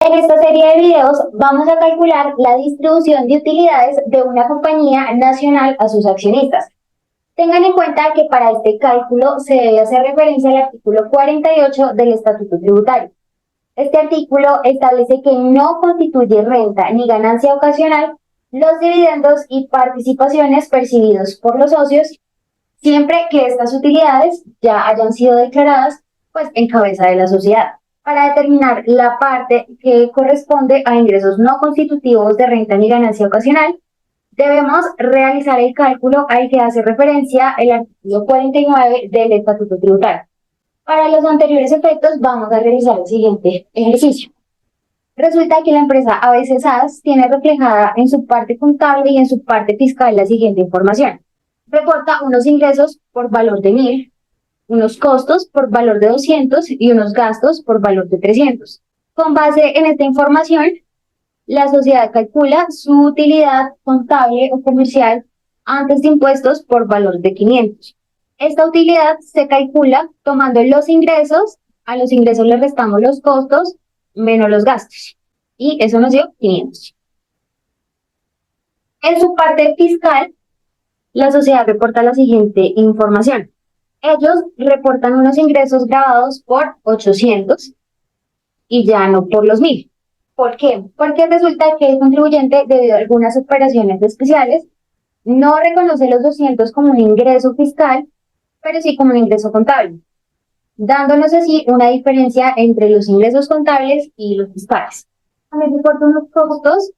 En esta serie de videos vamos a calcular la distribución de utilidades de una compañía nacional a sus accionistas. Tengan en cuenta que para este cálculo se debe hacer referencia al artículo 48 del Estatuto Tributario. Este artículo establece que no constituye renta ni ganancia ocasional los dividendos y participaciones percibidos por los socios, siempre que estas utilidades ya hayan sido declaradas en cabeza de la sociedad. Para determinar la parte que corresponde a ingresos no constitutivos de renta ni ganancia ocasional, debemos realizar el cálculo al que hace referencia el artículo 49 del Estatuto Tributario. Para los anteriores efectos vamos a realizar el siguiente ejercicio. Resulta que la empresa ABC SAS tiene reflejada en su parte contable y en su parte fiscal la siguiente información. Reporta unos ingresos por valor de 1.000, unos costos por valor de 200 y unos gastos por valor de 300. Con base en esta información, la sociedad calcula su utilidad contable o comercial antes de impuestos por valor de 500. Esta utilidad se calcula tomando los ingresos, a los ingresos le restamos los costos menos los gastos, y eso nos dio 500. En su parte fiscal, la sociedad reporta la siguiente información. Ellos reportan unos ingresos grabados por 800 y ya no por los 1.000. ¿Por qué? Porque resulta que el contribuyente, debido a algunas operaciones especiales, no reconoce los 200 como un ingreso fiscal, pero sí como un ingreso contable, dándonos así una diferencia entre los ingresos contables y los fiscales. También reporta unos costos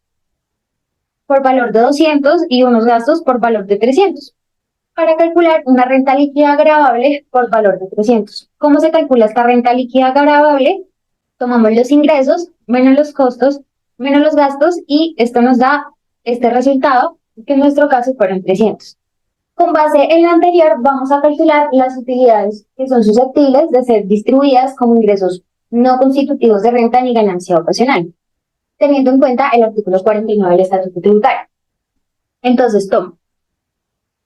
por valor de 200 y unos gastos por valor de 300. Para calcular una renta líquida gravable por valor de 300. ¿Cómo se calcula esta renta líquida gravable? Tomamos los ingresos menos los costos menos los gastos y esto nos da este resultado, que en nuestro caso fueron 300. Con base en lo anterior vamos a calcular las utilidades que son susceptibles de ser distribuidas como ingresos no constitutivos de renta ni ganancia ocasional, teniendo en cuenta el artículo 49 del Estatuto Tributario.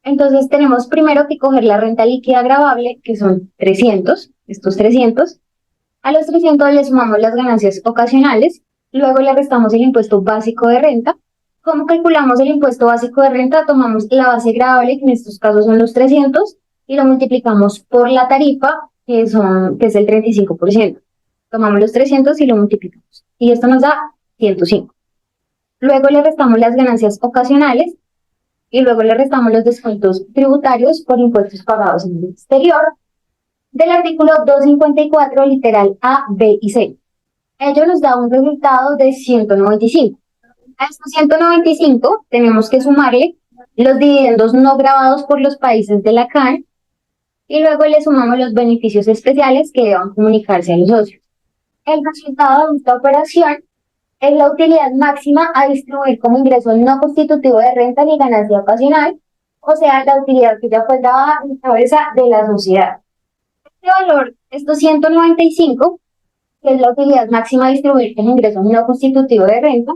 Entonces tenemos primero que coger la renta líquida gravable, que son 300, estos 300. A los 300 le sumamos las ganancias ocasionales, luego le restamos el impuesto básico de renta. ¿Cómo calculamos el impuesto básico de renta? Tomamos la base gravable, que en estos casos son los 300, y lo multiplicamos por la tarifa, que es el 35%. Tomamos los 300 y lo multiplicamos, y esto nos da 105. Luego le restamos las ganancias ocasionales, y luego le restamos los descuentos tributarios por impuestos pagados en el exterior del artículo 254, literal A, B y C. Ello nos da un resultado de 195. A estos 195 tenemos que sumarle los dividendos no grabados por los países de la CAN y luego le sumamos los beneficios especiales que deban comunicarse a los socios. El resultado de esta operación es la utilidad máxima a distribuir como ingreso no constitutivo de renta ni ganancia ocasional, o sea, la utilidad que ya fue dada en cabeza de la sociedad. Este valor, estos 195, que es la utilidad máxima a distribuir como ingreso no constitutivo de renta,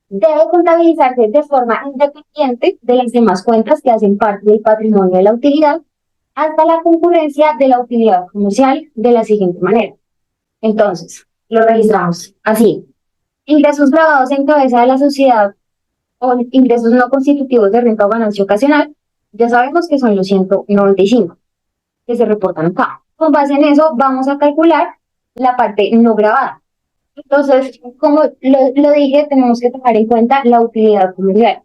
debe contabilizarse de forma independiente de las demás cuentas que hacen parte del patrimonio de la utilidad hasta la concurrencia de la utilidad comercial de la siguiente manera. Entonces, lo registramos así. Ingresos grabados en cabeza de la sociedad o ingresos no constitutivos de renta o ganancia ocasional, ya sabemos que son los 195 que se reportan acá. Con base en eso vamos a calcular la parte no grabada. Entonces, como lo dije, tenemos que tomar en cuenta la utilidad comercial.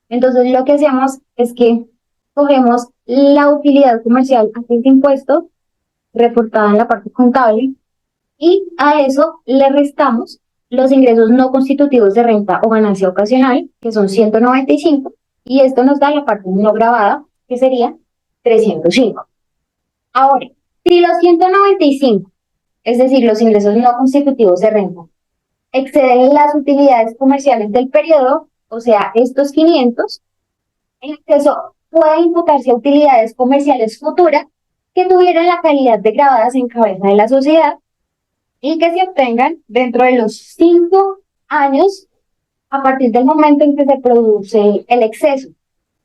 Entonces, lo que hacemos es que cogemos la utilidad comercial antes de impuesto, reportada en la parte contable, y a eso le restamos los ingresos no constitutivos de renta o ganancia ocasional, que son 195, y esto nos da la parte no grabada, que sería 305. Ahora, si los 195, es decir, los ingresos no constitutivos de renta, exceden las utilidades comerciales del periodo, o sea, estos 500, el exceso puede imputarse a utilidades comerciales futuras que tuvieran la calidad de grabadas en cabeza de la sociedad y que se obtengan dentro de los 5 años a partir del momento en que se produce el exceso,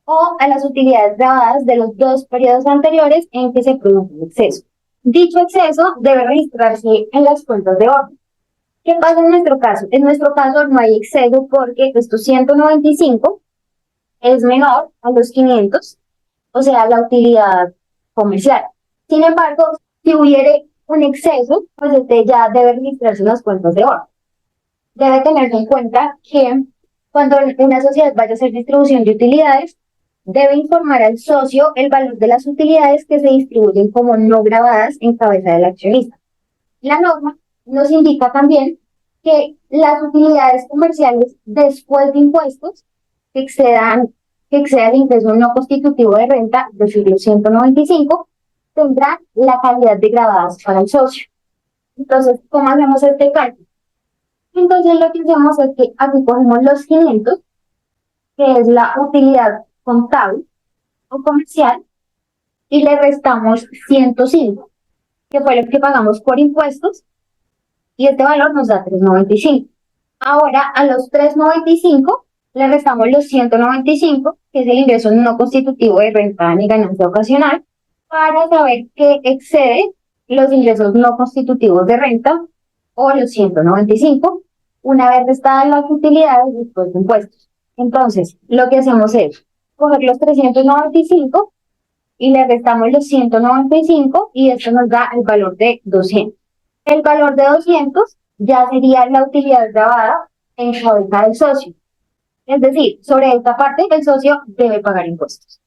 o a las utilidades grabadas de los 2 periodos anteriores en que se produjo el exceso. Dicho exceso debe registrarse en las cuentas de orden. ¿Qué pasa en nuestro caso? En nuestro caso no hay exceso porque estos 195 es menor a los 500, o sea, la utilidad comercial. Sin embargo, si hubiere un exceso, pues este ya debe registrarse en las cuentas de oro. Debe tenerse en cuenta que cuando una sociedad vaya a hacer distribución de utilidades, debe informar al socio el valor de las utilidades que se distribuyen como no grabadas en cabeza del accionista. La norma nos indica también que las utilidades comerciales después de impuestos que exceda el ingreso no constitutivo de renta, es decir, los 195, tendrán la calidad de grabadas para el socio. Entonces, ¿cómo hacemos este cálculo? Entonces, lo que hacemos es que aquí cogemos los 500, que es la utilidad contable o comercial, y le restamos 105, que fue lo que pagamos por impuestos, y este valor nos da 395. Ahora, a los 395 le restamos los 195, que es el ingreso no constitutivo de renta ni ganancia ocasional, para saber qué excede los ingresos no constitutivos de renta o los 195, una vez restadas las utilidades después de impuestos. Entonces, lo que hacemos es coger los 395 y le restamos los 195 y esto nos da el valor de 200. El valor de 200 ya sería la utilidad grabada en cabeza del socio. Es decir, sobre esta parte el socio debe pagar impuestos.